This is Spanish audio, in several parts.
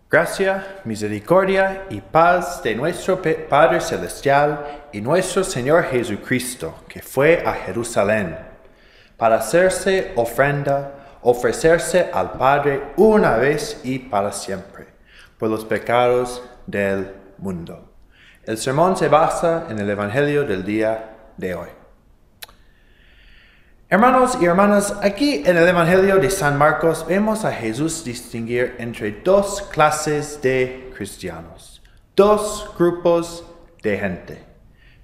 Gracia, misericordia y paz de nuestro Padre Celestial y nuestro Señor Jesucristo, que fue a Jerusalén para hacerse ofrenda, ofrecerse al Padre una vez y para siempre, por los pecados del mundo. El sermón se basa en el Evangelio del día de hoy. Hermanos y hermanas, aquí en el Evangelio de San Marcos vemos a Jesús distinguir entre dos clases de cristianos, dos grupos de gente,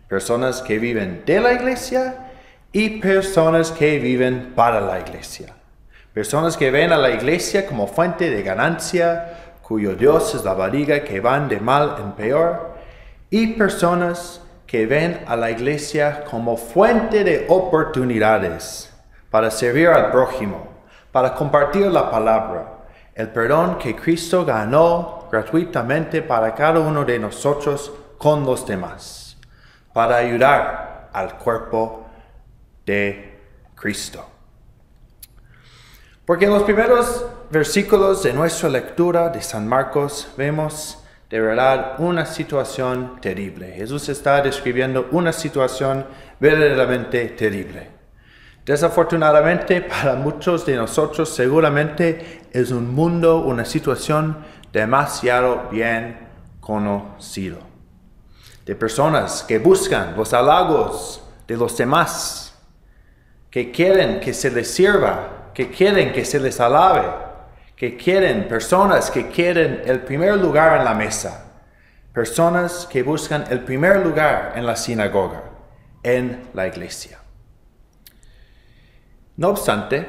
personas que viven de la iglesia y personas que viven para la iglesia, personas que ven a la iglesia como fuente de ganancia, cuyo Dios es la barriga que van de mal en peor, y personas que ven a la iglesia como fuente de oportunidades para servir al prójimo, para compartir la palabra, el perdón que Cristo ganó gratuitamente para cada uno de nosotros con los demás, para ayudar al cuerpo de Cristo. Porque en los primeros versículos de nuestra lectura de San Marcos vemos de verdad una situación terrible. Jesús está describiendo una situación verdaderamente terrible. Desafortunadamente para muchos de nosotros seguramente es un mundo, una situación demasiado bien conocido. De personas que buscan los halagos de los demás, que quieren que se les sirva, que quieren que se les alabe, que quieren, personas que quieren el primer lugar en la mesa, personas que buscan el primer lugar en la sinagoga, en la iglesia. No obstante,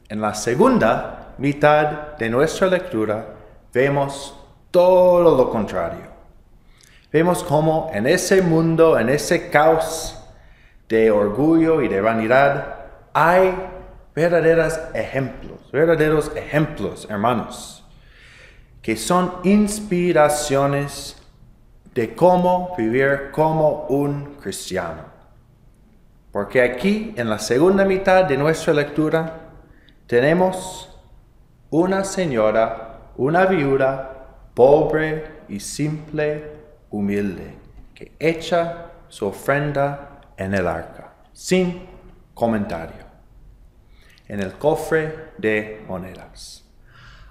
en la segunda mitad de nuestra lectura vemos todo lo contrario. Vemos cómo en ese mundo, en ese caos de orgullo y de vanidad, hay verdaderos ejemplos, hermanos, que son inspiraciones de cómo vivir como un cristiano. Porque aquí, en la segunda mitad de nuestra lectura, tenemos una señora, una viuda, pobre y simple, humilde, que echa su ofrenda en el arca, sin comentario, en el cofre de monedas.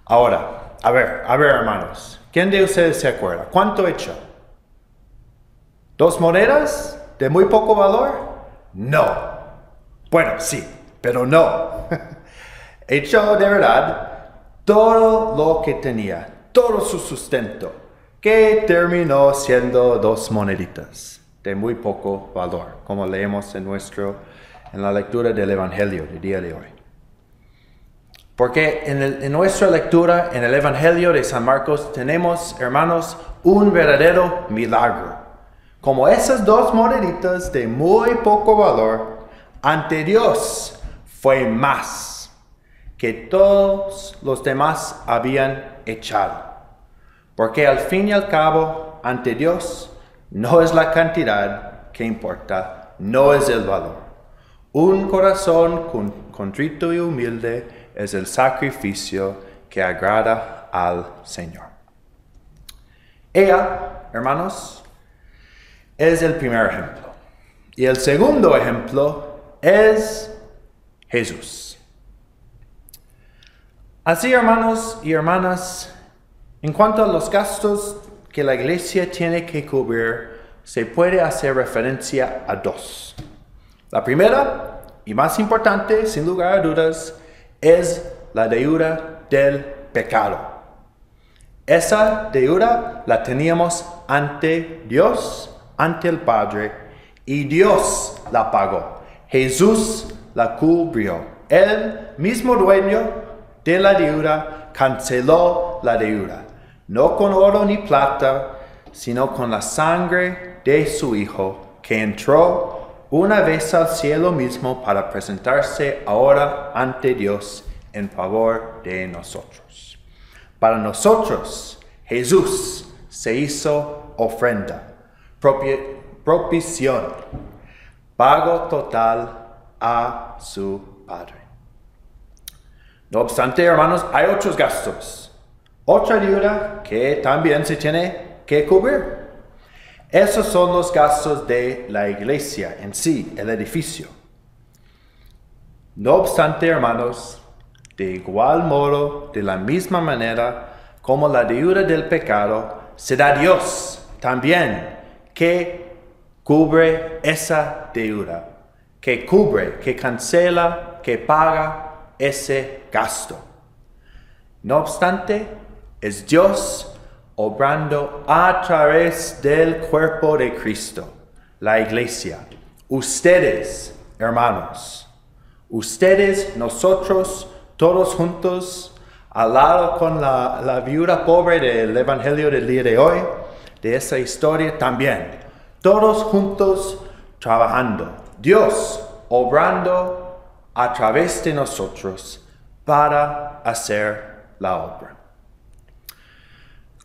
Ahora, a ver, hermanos, ¿quién de ustedes se acuerda? ¿Cuánto echó? ¿2 monedas de muy poco valor? No. Bueno, sí, pero no. Echó de verdad todo lo que tenía, todo su sustento, que terminó siendo 2 moneditas de muy poco valor, como leemos en la lectura del Evangelio del día de hoy. Porque en nuestra lectura, en el Evangelio de San Marcos, tenemos, hermanos, un verdadero milagro. Como esas 2 moneditas de muy poco valor, ante Dios fue más que todos los demás habían echado. Porque al fin y al cabo, ante Dios, no es la cantidad que importa, no es el valor. Un corazón contrito y humilde es el sacrificio que agrada al Señor. Ella, hermanos, es el primer ejemplo. Y el segundo ejemplo es Jesús. Así, hermanos y hermanas, en cuanto a los gastos que la iglesia tiene que cubrir, se puede hacer referencia a 2. La primera, y más importante, sin lugar a dudas, es la deuda del pecado. Esa deuda la teníamos ante Dios, ante el Padre, y Dios la pagó. Jesús la cubrió. El mismo dueño de la deuda canceló la deuda, no con oro ni plata, sino con la sangre de su Hijo, que entró una vez al cielo mismo para presentarse ahora ante Dios en favor de nosotros. Para nosotros, Jesús se hizo ofrenda, propiciación, pago total a su Padre. No obstante, hermanos, hay otros gastos. Otra deuda que también se tiene que cubrir. Esos son los gastos de la iglesia en sí, el edificio. No obstante, hermanos, de igual modo, de la misma manera como la deuda del pecado, será Dios también que cubre esa deuda, que cubre, que cancela, que paga ese gasto. No obstante, es Dios obrando a través del cuerpo de Cristo, la iglesia. Ustedes, hermanos, ustedes, nosotros, todos juntos, al lado con la viuda pobre del Evangelio del día de hoy, de esa historia también. Todos juntos trabajando. Dios obrando a través de nosotros para hacer la obra.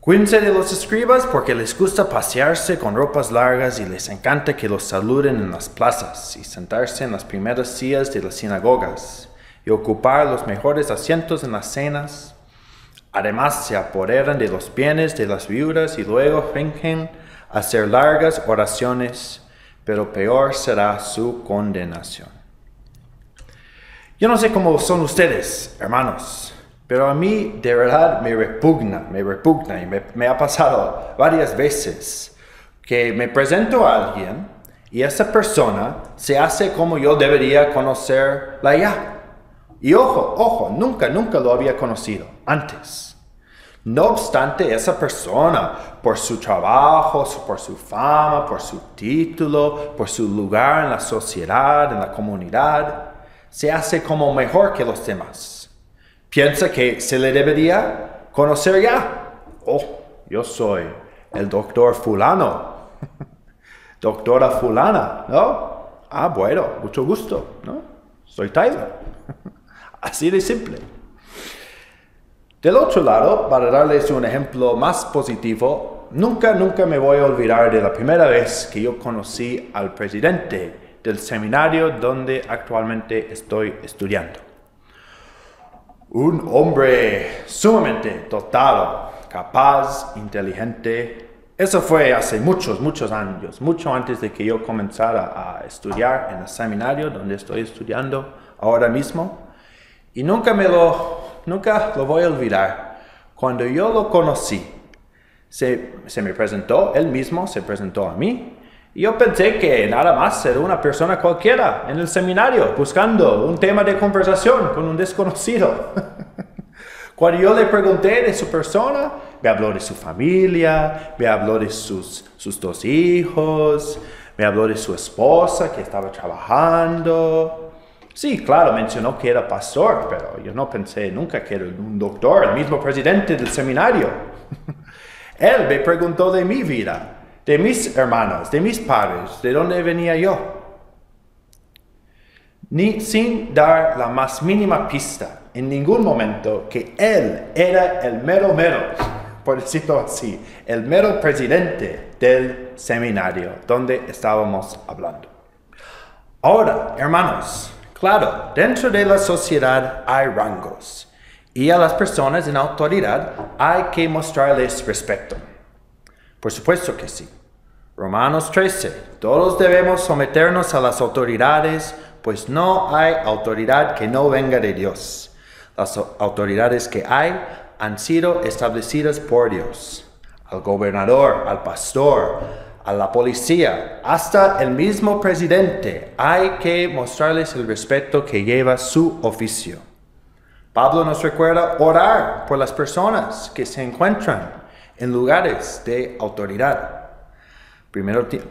Cuídense de los escribas porque les gusta pasearse con ropas largas y les encanta que los saluden en las plazas y sentarse en las primeras sillas de las sinagogas y ocupar los mejores asientos en las cenas. Además se apoderan de los bienes de las viudas y luego fingen hacer largas oraciones, pero peor será su condenación. Yo no sé cómo son ustedes, hermanos, pero a mí de verdad me repugna y me ha pasado varias veces que me presento a alguien y esa persona se hace como yo debería conocerla ya. Y ojo, nunca lo había conocido antes. No obstante, esa persona, por su trabajo, por su fama, por su título, por su lugar en la sociedad, en la comunidad, se hace como mejor que los demás. Piensa que se le debería conocer ya. Oh, yo soy el doctor fulano. Doctora fulana, ¿no? Ah, bueno, mucho gusto, ¿no? Soy Tyler. Así de simple. Del otro lado, para darles un ejemplo más positivo, nunca me voy a olvidar de la primera vez que yo conocí al presidente del seminario donde actualmente estoy estudiando. Un hombre sumamente dotado, capaz, inteligente. Eso fue hace muchos años, mucho antes de que yo comenzara a estudiar en el seminario donde estoy estudiando ahora mismo. Y nunca lo voy a olvidar. Cuando yo lo conocí, se me presentó, él mismo se presentó a mí. Y yo pensé que nada más era una persona cualquiera en el seminario buscando un tema de conversación con un desconocido. Cuando yo le pregunté de su persona, me habló de su familia, me habló de sus 2 hijos, me habló de su esposa que estaba trabajando. Sí, claro, mencionó que era pastor, pero yo no pensé nunca que era un doctor, el mismo presidente del seminario. Él me preguntó de mi vida, de mis hermanos, de mis padres, de dónde venía yo. Sin dar la más mínima pista, en ningún momento, que él era el mero, por decirlo así, el mero presidente del seminario donde estábamos hablando. Ahora, hermanos, claro, dentro de la sociedad hay rangos y a las personas en autoridad hay que mostrarles respeto. Por supuesto que sí. Romanos 13. Todos debemos someternos a las autoridades, pues no hay autoridad que no venga de Dios. Las autoridades que hay han sido establecidas por Dios. Al gobernador, al pastor, a la policía, hasta el mismo presidente, hay que mostrarles el respeto que lleva su oficio. Pablo nos recuerda orar por las personas que se encuentran en lugares de autoridad.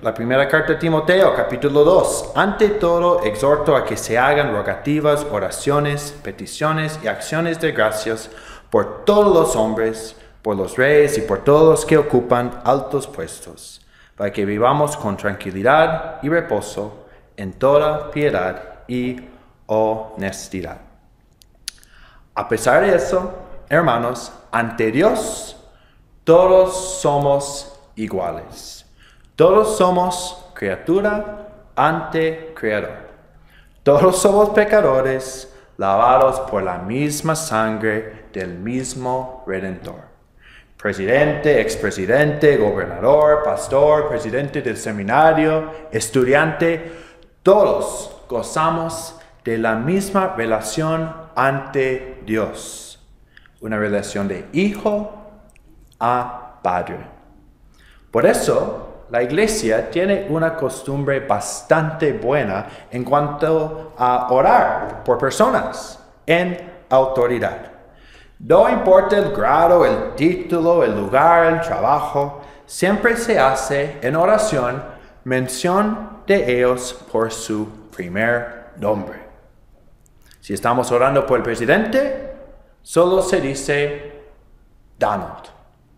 La primera carta de Timoteo, capítulo 2. Ante todo, exhorto a que se hagan rogativas, oraciones, peticiones y acciones de gracias por todos los hombres, por los reyes y por todos los que ocupan altos puestos, para que vivamos con tranquilidad y reposo en toda piedad y honestidad. A pesar de eso, hermanos, ante Dios, todos somos iguales. Todos somos criatura ante Creador. Todos somos pecadores, lavados por la misma sangre del mismo Redentor. Presidente, expresidente, gobernador, pastor, presidente del seminario, estudiante, todos gozamos de la misma relación ante Dios. Una relación de hijo a padre. Por eso, la iglesia tiene una costumbre bastante buena en cuanto a orar por personas en autoridad. No importa el grado, el título, el lugar, el trabajo, siempre se hace en oración mención de ellos por su primer nombre. Si estamos orando por el presidente, solo se dice Donald,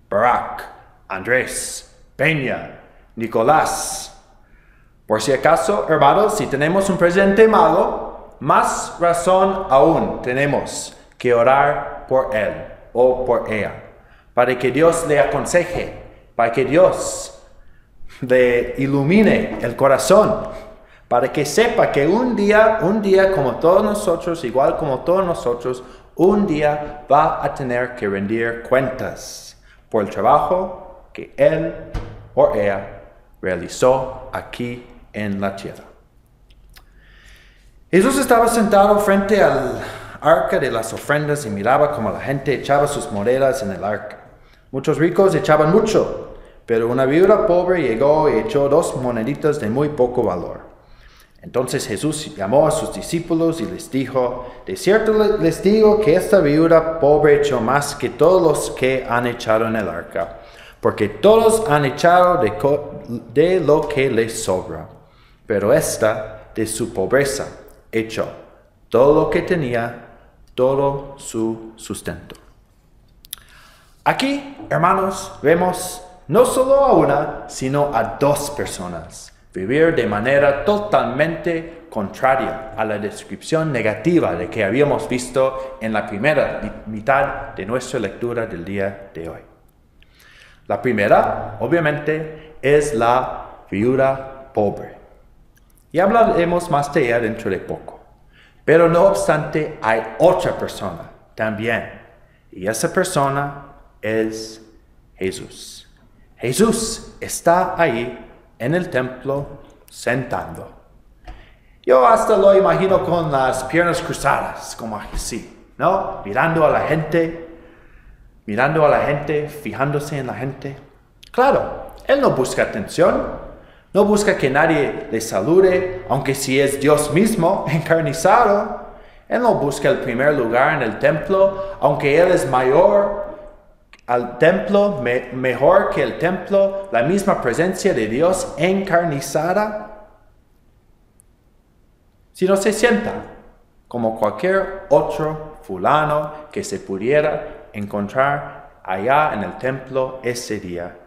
Barack, Andrés, Peña, Nicolás. Por si acaso, hermanos, si tenemos un presidente malo, más razón aún tenemos que orar por él o por ella, para que Dios le aconseje, para que Dios le ilumine el corazón, para que sepa que un día como todos nosotros, igual como todos nosotros, un día va a tener que rendir cuentas por el trabajo que él o ella realizó aquí en la tierra. Jesús estaba sentado frente al arca de las ofrendas y miraba cómo la gente echaba sus monedas en el arca. Muchos ricos echaban mucho, pero una viuda pobre llegó y echó 2 moneditas de muy poco valor. Entonces Jesús llamó a sus discípulos y les dijo: de cierto les digo que esta viuda pobre echó más que todos los que han echado en el arca, porque todos han echado de lo que les sobra, pero esta de su pobreza echó todo lo que tenía, todo su sustento. Aquí, hermanos, vemos no solo a una, sino a 2 personas vivir de manera totalmente contraria a la descripción negativa de que habíamos visto en la primera mitad de nuestra lectura del día de hoy. La primera, obviamente, es la viuda pobre. Y hablaremos más de ella dentro de poco. Pero no obstante, hay otra persona también. Y esa persona es Jesús. Jesús está ahí en el templo sentando. Yo hasta lo imagino con las piernas cruzadas, como así, ¿no? Mirando a la gente, fijándose en la gente. Claro, él no busca atención. No busca que nadie le salude, aunque si es Dios mismo encarnizado. Él no busca el primer lugar en el templo, aunque Él es mayor al templo, mejor que el templo, la misma presencia de Dios encarnizada. Sino se sienta como cualquier otro fulano que se pudiera encontrar allá en el templo ese día.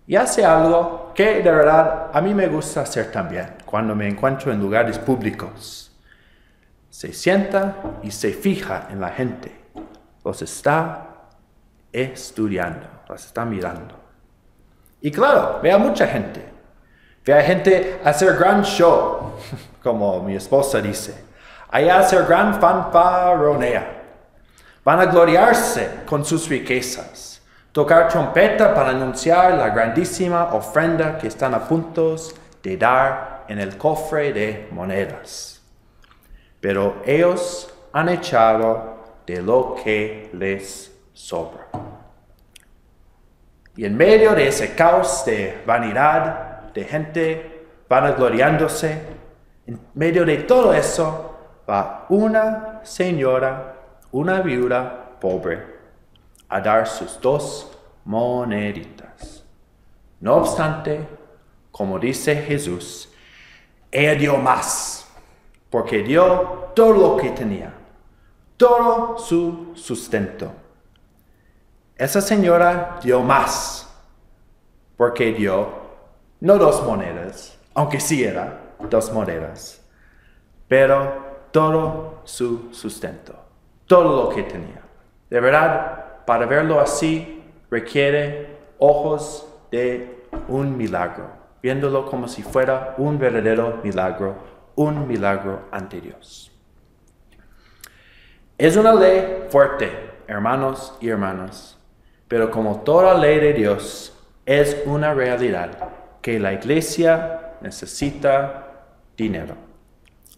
Y hace algo que de verdad a mí me gusta hacer también cuando me encuentro en lugares públicos. Se sienta y se fija en la gente. Los está estudiando, los está mirando. Y claro, ve a mucha gente. Ve a gente hacer gran show, como mi esposa dice. Allá hacer gran fanfarronea. Van a gloriarse con sus riquezas. Tocar trompeta para anunciar la grandísima ofrenda que están a punto de dar en el cofre de monedas. Pero ellos han echado de lo que les sobra. Y en medio de ese caos de vanidad, de gente vanagloriándose, en medio de todo eso, va una señora, una viuda pobre, a dar sus 2 moneditas. No obstante, como dice Jesús, ella dio más, porque dio todo lo que tenía, todo su sustento. Esa señora dio más, porque dio no 2 monedas, aunque sí era 2 monedas, pero todo su sustento, todo lo que tenía. De verdad, para verlo así requiere ojos de un milagro, viéndolo como si fuera un verdadero milagro, un milagro ante Dios. Es una ley fuerte, hermanos y hermanas, Pero como toda ley de Dios, es una realidad que la iglesia necesita dinero.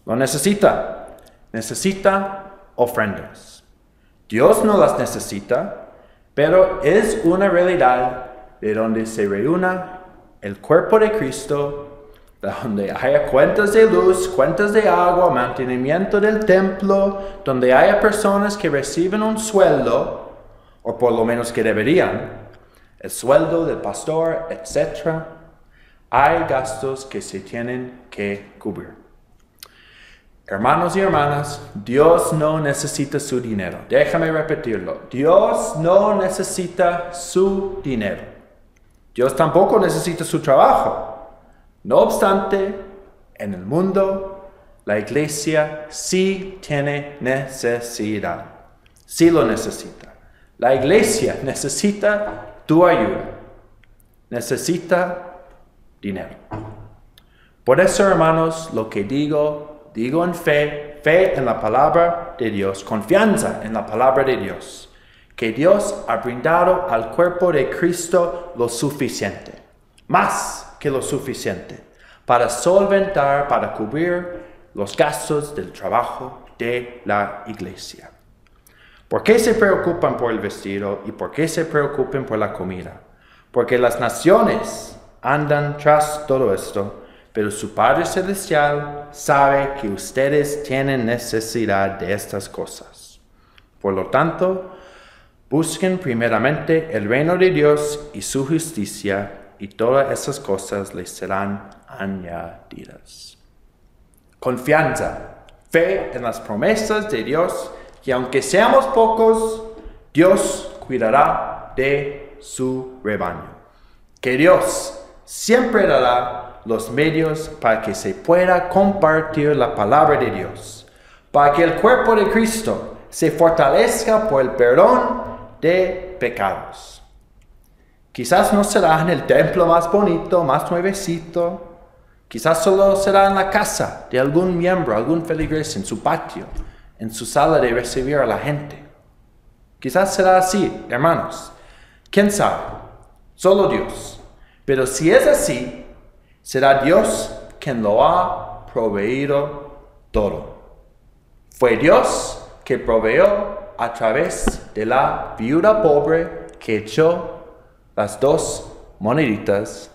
Lo necesita. Necesita ofrendas. Dios no las necesita, pero es una realidad de donde se reúna el cuerpo de Cristo, de donde haya cuentas de luz, cuentas de agua, mantenimiento del templo, donde haya personas que reciben un sueldo, o por lo menos que deberían, el sueldo del pastor, etc. Hay gastos que se tienen que cubrir. Hermanos y hermanas, Dios no necesita su dinero. Déjame repetirlo. Dios no necesita su dinero. Dios tampoco necesita su trabajo. No obstante, en el mundo, la iglesia sí tiene necesidad. Sí lo necesita. La iglesia necesita tu ayuda. Necesita dinero. Por eso, hermanos, lo que digo en fe en la palabra de Dios, confianza en la palabra de Dios, que Dios ha brindado al cuerpo de Cristo lo suficiente, más que lo suficiente, para solventar, para cubrir los gastos del trabajo de la iglesia. ¿Por qué se preocupan por el vestido y por qué se preocupan por la comida? Porque las naciones andan tras todo esto, pero su Padre Celestial sabe que ustedes tienen necesidad de estas cosas. Por lo tanto, busquen primeramente el reino de Dios y su justicia, y todas esas cosas les serán añadidas. Confianza, fe en las promesas de Dios, y aunque seamos pocos, Dios cuidará de su rebaño. Que Dios siempre dará los medios para que se pueda compartir la palabra de Dios, para que el cuerpo de Cristo se fortalezca por el perdón de pecados. Quizás no será en el templo más bonito, más nuevecito. Quizás solo será en la casa de algún miembro, algún feligres, en su patio, en su sala de recibir a la gente. Quizás será así, hermanos. ¿Quién sabe? Solo Dios. Pero si es así, será Dios quien lo ha proveído todo. Fue Dios que proveyó a través de la viuda pobre que echó las 2 moneditas,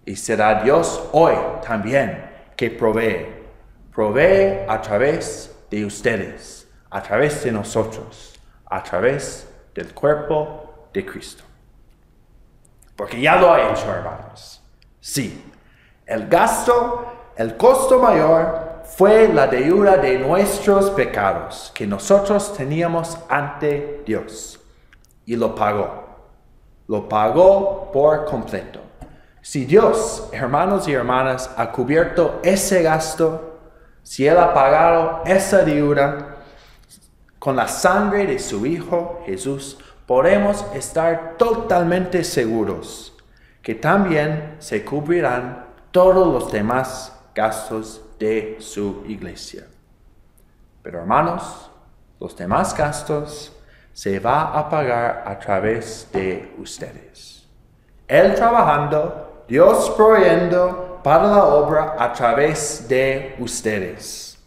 y será Dios hoy también que provee a través de ustedes, a través de nosotros, a través del cuerpo de Cristo. Porque ya lo ha hecho, hermanos. Sí, el costo mayor fue la deuda de nuestros pecados que nosotros teníamos ante Dios, y lo pagó. Lo pagó por completo. Si Dios, hermanos y hermanas, ha cubierto ese gasto, si Él ha pagado esa deuda con la sangre de su Hijo Jesús, podemos estar totalmente seguros que también se cubrirán todos los demás gastos de su iglesia. Pero hermanos, los demás gastos se va a pagar a través de ustedes. Él trabajando, Dios proveyendo para la obra a través de ustedes,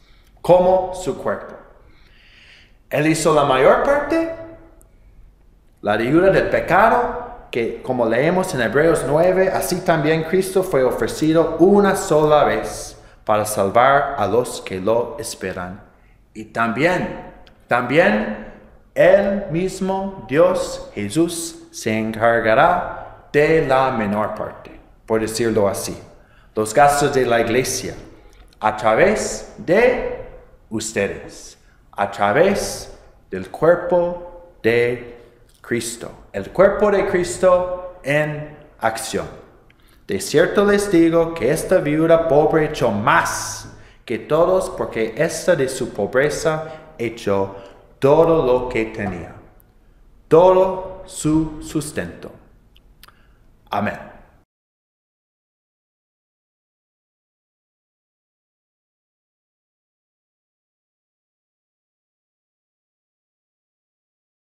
como su cuerpo. Él hizo la mayor parte, la deuda del pecado, que como leemos en Hebreos 9, así también Cristo fue ofrecido una sola vez para salvar a los que lo esperan. Y también Él mismo, Dios, Jesús, se encargará de la menor parte, por decirlo así, los gastos de la iglesia, a través de ustedes, a través del cuerpo de Cristo, el cuerpo de Cristo en acción. De cierto les digo que esta viuda pobre echó más que todos, porque esta de su pobreza echó todo lo que tenía, todo su sustento. Amén.